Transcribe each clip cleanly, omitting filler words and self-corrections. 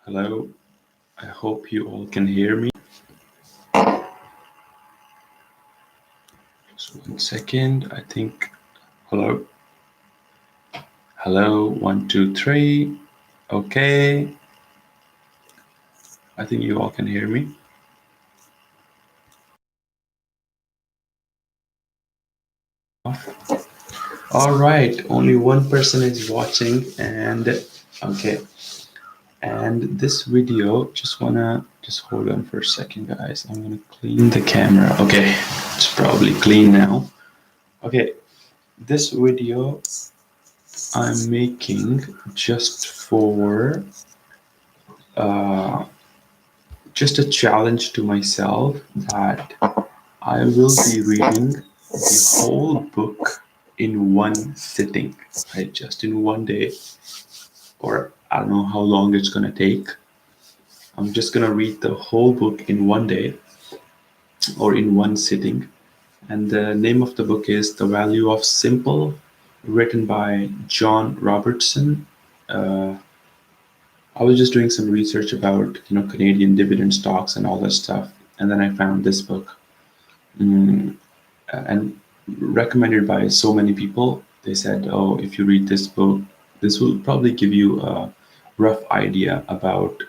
Hello, I hope you all can hear me. Just 1 second, I think. Hello, hello, 1, 2, 3. Okay, I think you all can hear me. All right, only one person is watching, and okay, and this video, just hold on for a second, guys. I'm gonna clean the camera. Okay, it's probably clean now. Okay, this video I'm making uh, just a challenge to myself that I will be reading the whole book in one sitting, right? Just in one day, or I don't know how long it's gonna take. I'm just gonna read the whole book in one day or in one sitting. And the name of the book is The Value of Simple, written by John Robertson. Uh, I was just doing some research about Canadian dividend stocks and all that stuff, and then I found this book. Mm, and recommended by so many people. They said, "Oh, if you read this book, this will probably give you a rough idea about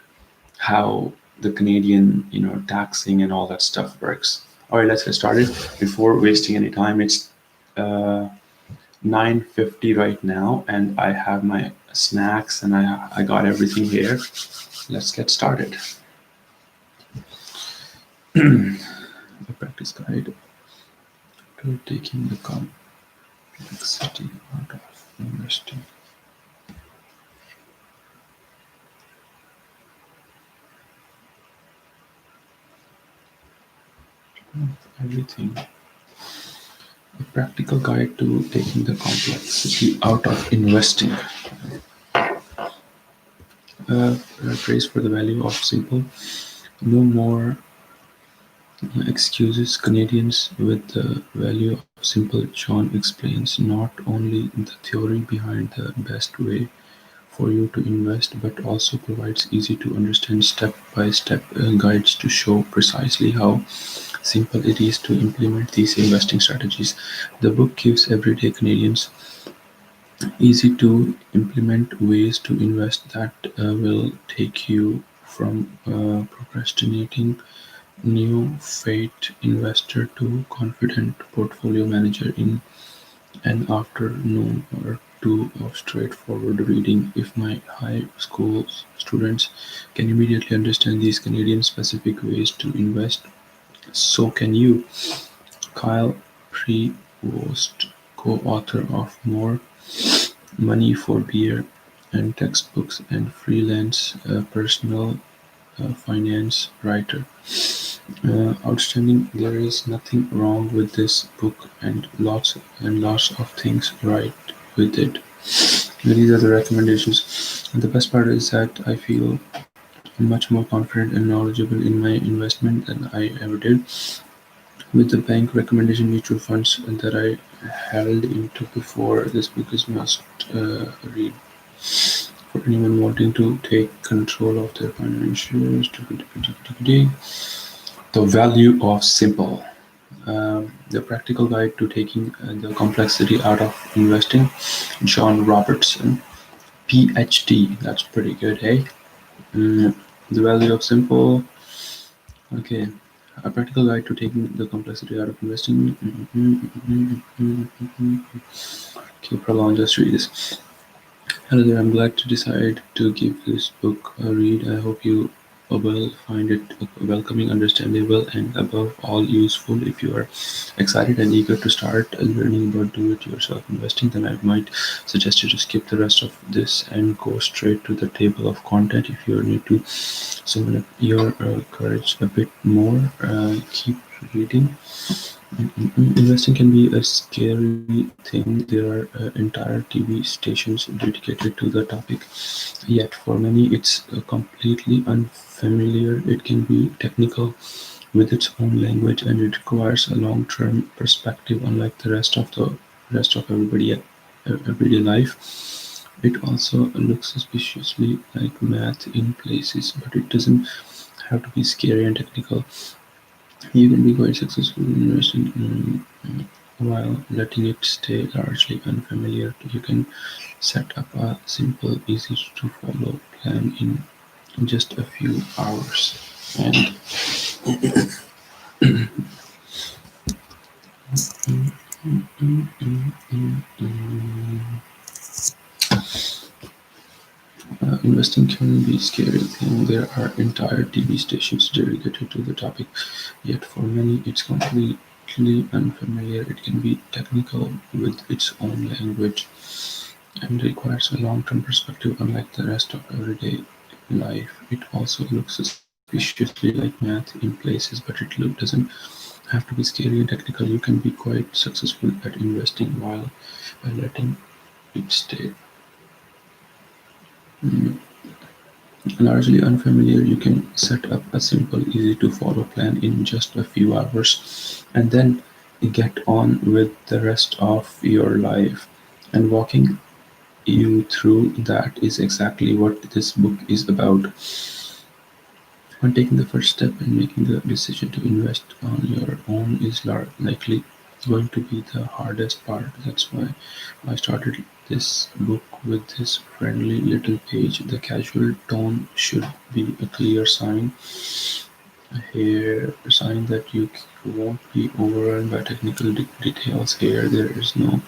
how the Canadian, taxing and all that stuff works." All right, let's get started. Before wasting any time, it's 9:50 right now, and I have my snacks and I got everything here. Let's get started. The practice guide to taking the complexity out of investing. Everything. A practical guide to taking the complexity out of investing. Praise for the value of simple. No more excuses. Canadians with the value of simple. John explains not only the theory behind the best way for you to invest, but also provides easy to understand step-by-step guides to show precisely how simple it is to implement these investing strategies. The book gives everyday Canadians easy to implement ways to invest that will take you from procrastinating new fate investor to confident portfolio manager in an afternoon or two of straightforward reading. If my high school students can immediately understand these Canadian specific ways to invest, so can you. Kyle Prevost, co-author of More Money for Beer and Textbooks and freelance personal finance writer. Outstanding. There is nothing wrong with this book, and lots of things right with it. These are the recommendations. And the best part is that I feel much more confident and knowledgeable in my investment than I ever did with the bank recommendation mutual funds that I held into before. This book is must read for anyone wanting to take control of their financials. The value of simple. The practical guide to taking the complexity out of investing. John Robertson, PhD. That's pretty good, hey? The value of simple. Okay. A practical guide to taking the complexity out of investing. Okay, prolong, just read this. Hello there, I'm glad to decide to give this book a read. I hope you will find it welcoming, understandable, and above all useful. If you are excited and eager to start learning about do-it-yourself investing, then I might suggest you to skip the rest of this and go straight to the table of content. If you need to summon up your courage a bit more, keep reading. Investing can be a scary thing. There are entire TV stations dedicated to the topic, yet for many it's completely unfamiliar. It can be technical with its own language, and it requires a long-term perspective, unlike the rest of everyday life. It also looks suspiciously like math in places, but it doesn't have to be scary and technical. You can be quite successful in investing while letting it stay largely unfamiliar. You can set up a simple, easy to follow plan in just a few hours. And investing can be scary thing. There are entire TV stations dedicated to the topic, yet for many it's completely unfamiliar. It can be technical with its own language and requires a long-term perspective unlike the rest of everyday life. It also looks suspiciously like math in places, but doesn't have to be scary and technical. You can be quite successful at investing while letting it stay mm, largely unfamiliar. You can set up a simple, easy to follow plan in just a few hours and then get on with the rest of your life. And walking you through that is exactly what this book is about. When taking the first step and making the decision to invest on your own is likely going to be the hardest part. That's why I started this book with this friendly little page. The casual tone should be a clear sign here, a sign that you won't be overwhelmed by technical details. Here, there is no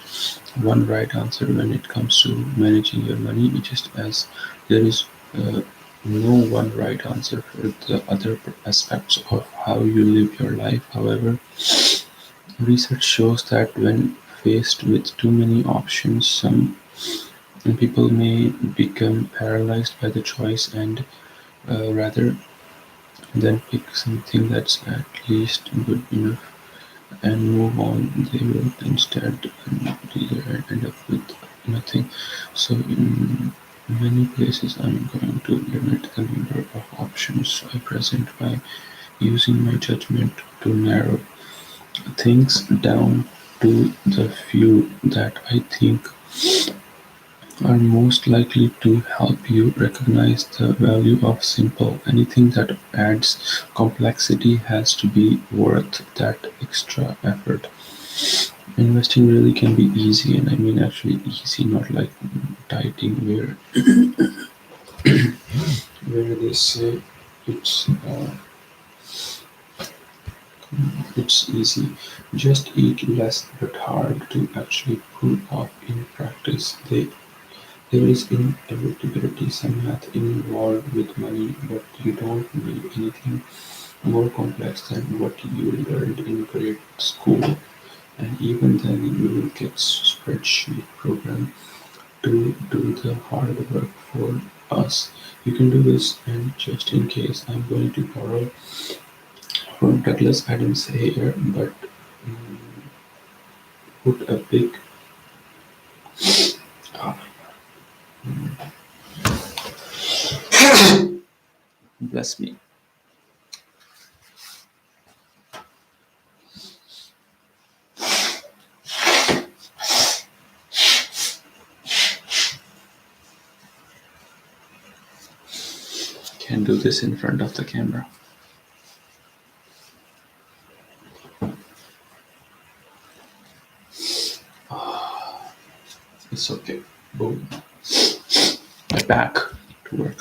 one right answer when it comes to managing your money, just as there is uh, no one right answer for the other aspects of how you live your life. However, research shows that when faced with too many options, some people may become paralyzed by the choice and rather than pick something that's at least good enough and move on, they will instead either end up with nothing. So in many places I'm going to limit the number of options I present by using my judgment to narrow things down to the few that I think are most likely to help you recognize the value of simple. Anything that adds complexity has to be worth that extra effort. Investing really can be easy, and I mean actually easy, not like dieting where they say it's uh, it's easy. Just eat less but hard to actually pull off in practice. There is inevitability, some math involved with money, but you don't need anything more complex than what you learned in grade school. And even then, you will get spreadsheet program to do the hard work for us. You can do this, and just in case, I'm going to borrow from Douglas Adams here, but put a big ah, bless me. Can do this in front of the camera. It's okay. Boom. I'm back to work.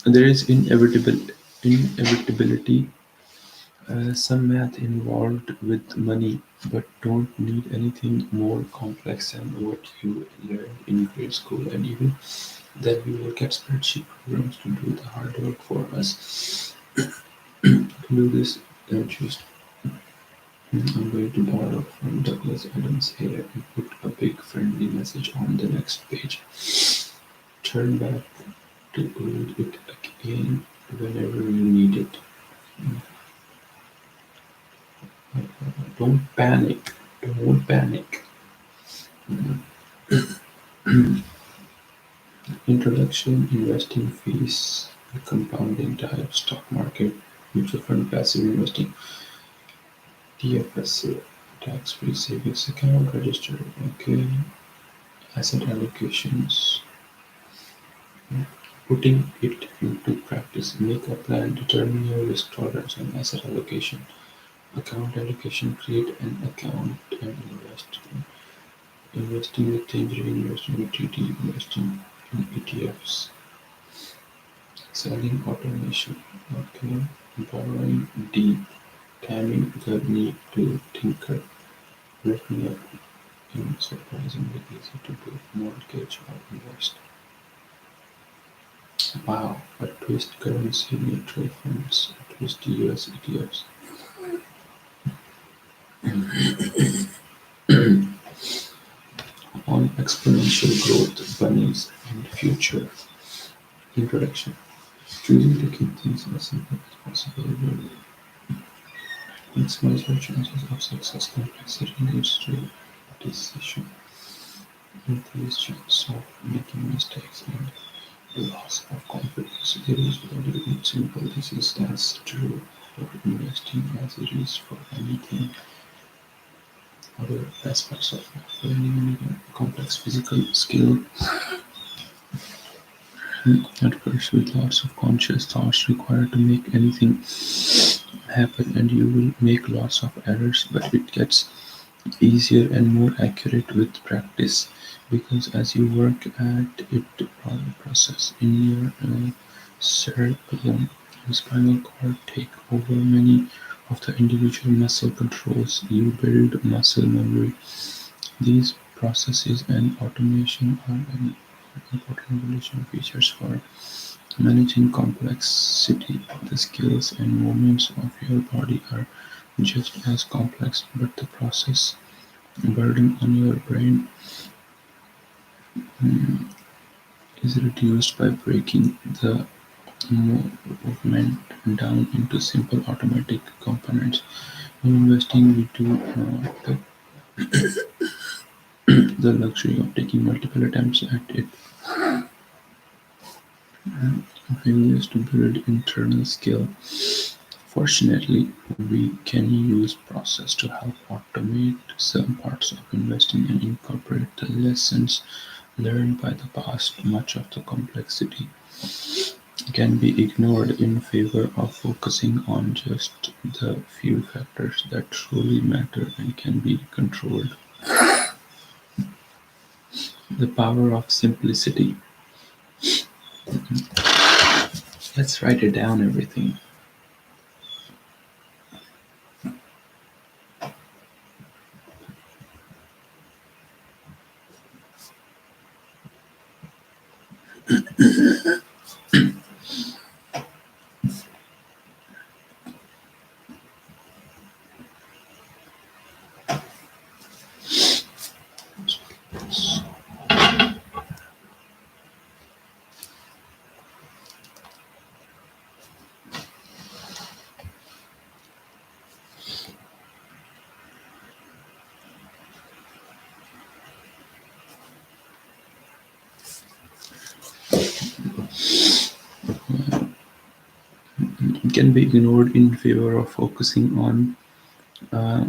There is inevitability, some math involved with money, but don't need anything more complex than what you learned in grade school. And even then, we will get spreadsheet programs to do the hard work for us. To do this, just I'm going to borrow from Douglas Adams here and put a big friendly message on the next page. Turn back to read it again whenever you need it. Don't panic. Don't panic. Introduction, investing fees, the compounding type, stock market, mutual fund, passive investing, TFSA. Tax-free savings account register. Okay. Asset allocations. Putting it into practice. Make a plan. Determine your risk tolerance and asset allocation. Account allocation. Create an account and invest. Investing with Tangerine, investing with TT, investing in ETFs. Selling automation. Okay. Borrowing deep. Timing the need to tinker. Breaking up in surprisingly easy to do mortgage or invest. Wow, a twist currency neutral funds, a twist US ETFs. On exponential growth, bunnies, and future. Introduction. Choosing to keep things as simple as possible will maximize your chances of success. Complexity leads to decision, increased chance of making mistakes, and loss of confidence. There is value in simple. This is as true for investing as it is for anything other aspects of life. Learning any complex physical skill at first with lots of conscious thoughts required to make anything happen, and you will make lots of errors, but it gets easier and more accurate with practice, because as you work at it, the process in your cerebellum and spinal cord take over many of the individual muscle controls. You build muscle memory. These processes and automation are an important evolution features for managing complexity. The skills and movements of your body are just as complex, but the process burden on your brain is reduced by breaking the movement down into simple automatic components. In investing, we do not have the luxury of taking multiple attempts at it. Failures to build internal skill. Fortunately, we can use process to help automate some parts of investing and incorporate the lessons learned by the past. Much of the complexity can be ignored in favor of focusing on just the few factors that truly matter and can be controlled. The power of simplicity. Let's write it down, everything. It can be ignored in favor of focusing on uh,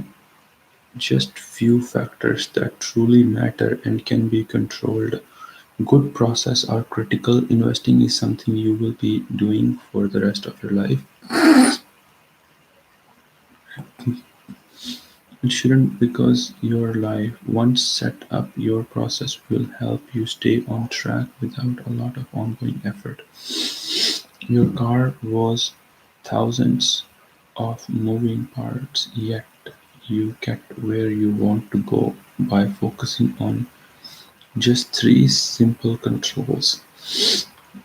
just few factors that truly matter and can be controlled. Good process are critical. Investing is something you will be doing for the rest of your life. It shouldn't, because your life, once set up, your process will help you stay on track without a lot of ongoing effort. Your car was thousands of moving parts, yet you get where you want to go by focusing on just three simple controls.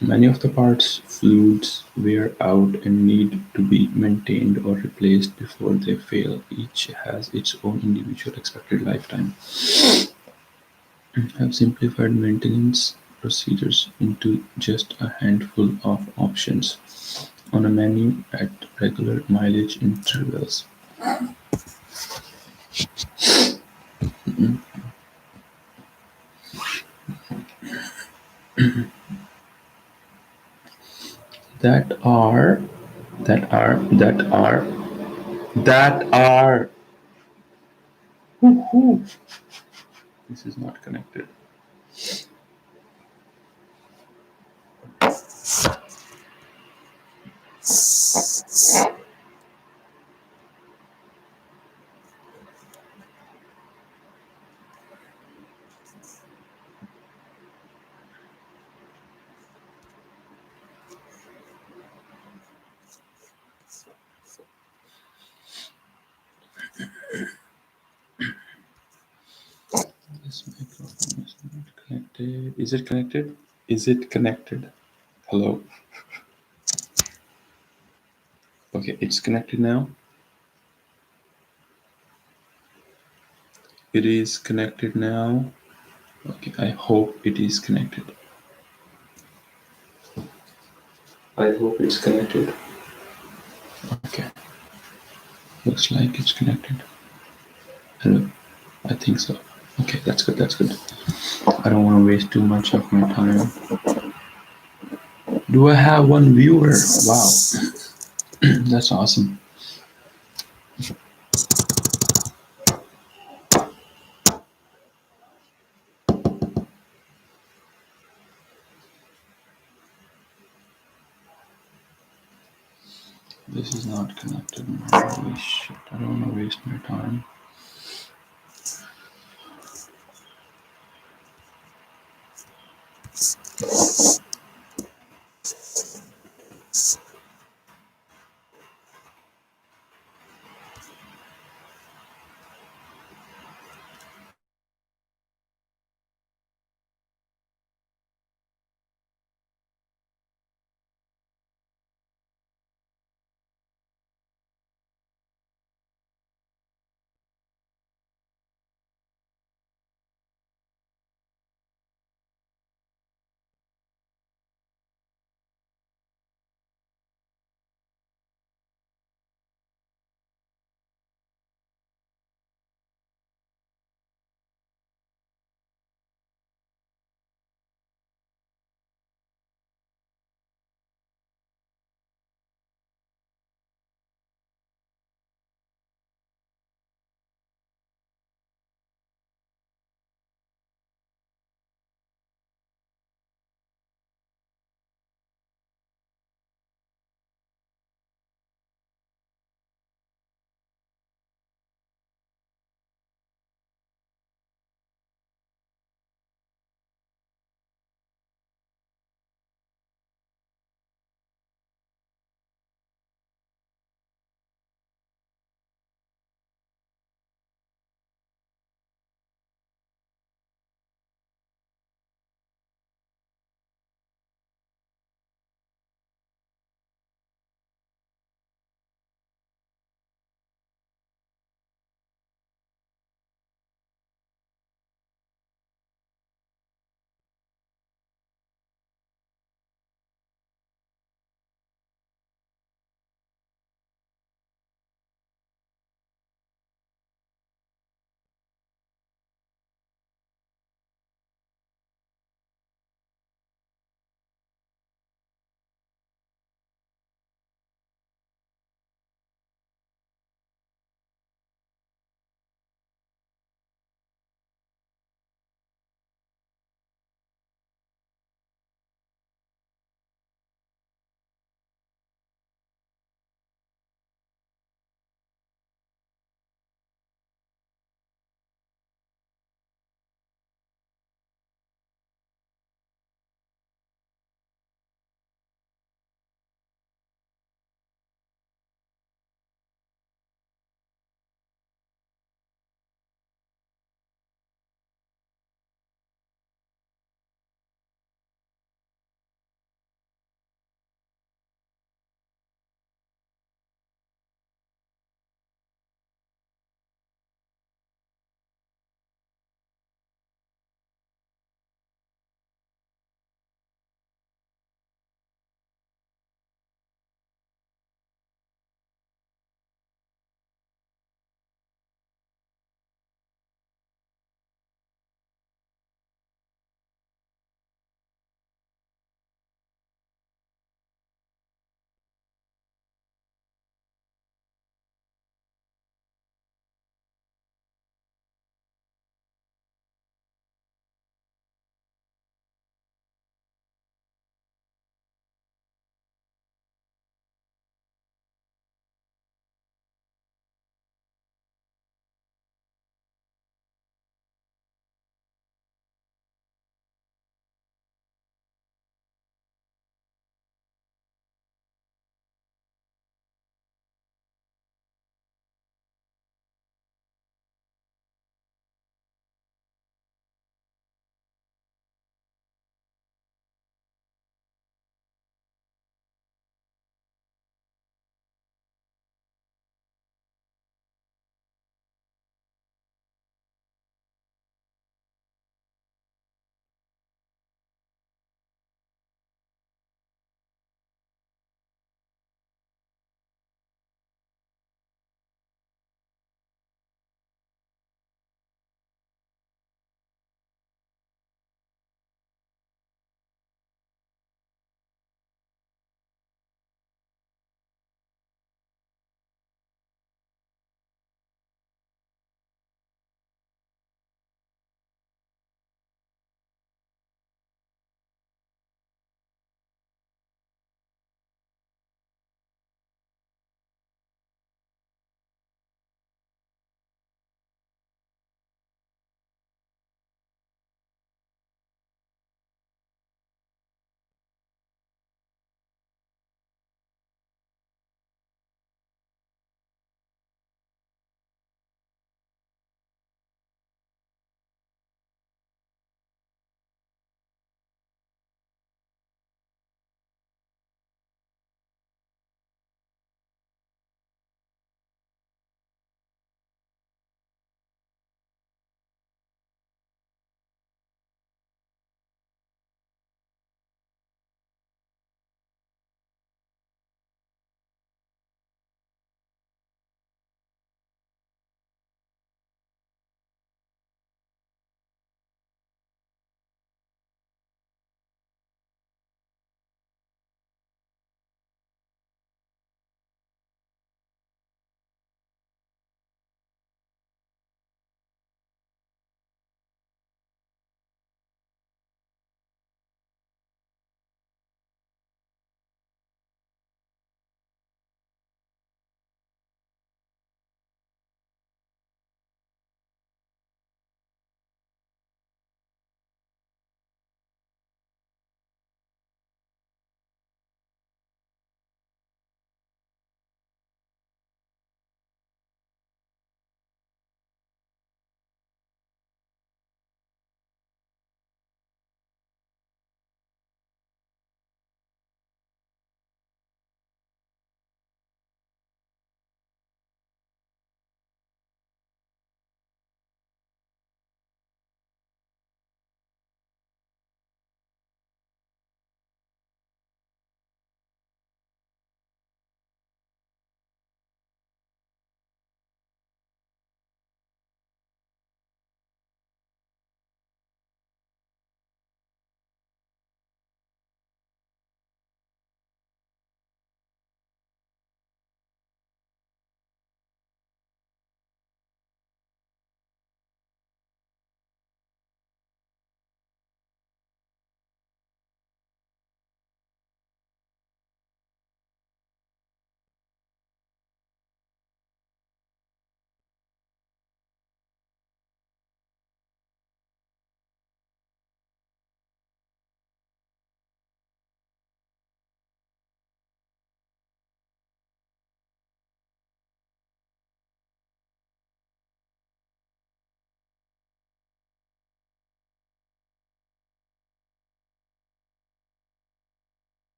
Many of the parts fluids wear out and need to be maintained or replaced before they fail. Each has its own individual expected lifetime. Have simplified maintenance procedures into just a handful of options on a menu at regular mileage intervals. That are that are that are that are Woohoo! This is not connected. This microphone is not connected. Is it connected? Is it connected? Hello? Okay, it's connected now. It is connected now. Okay, I hope it is connected. I hope it's connected. Okay, looks like it's connected. Hello? I think so. Okay, that's good, that's good. I don't want to waste too much of my time. Do I have one viewer? Wow, that's awesome. This is not connected. Holy shit, I don't want to waste my time.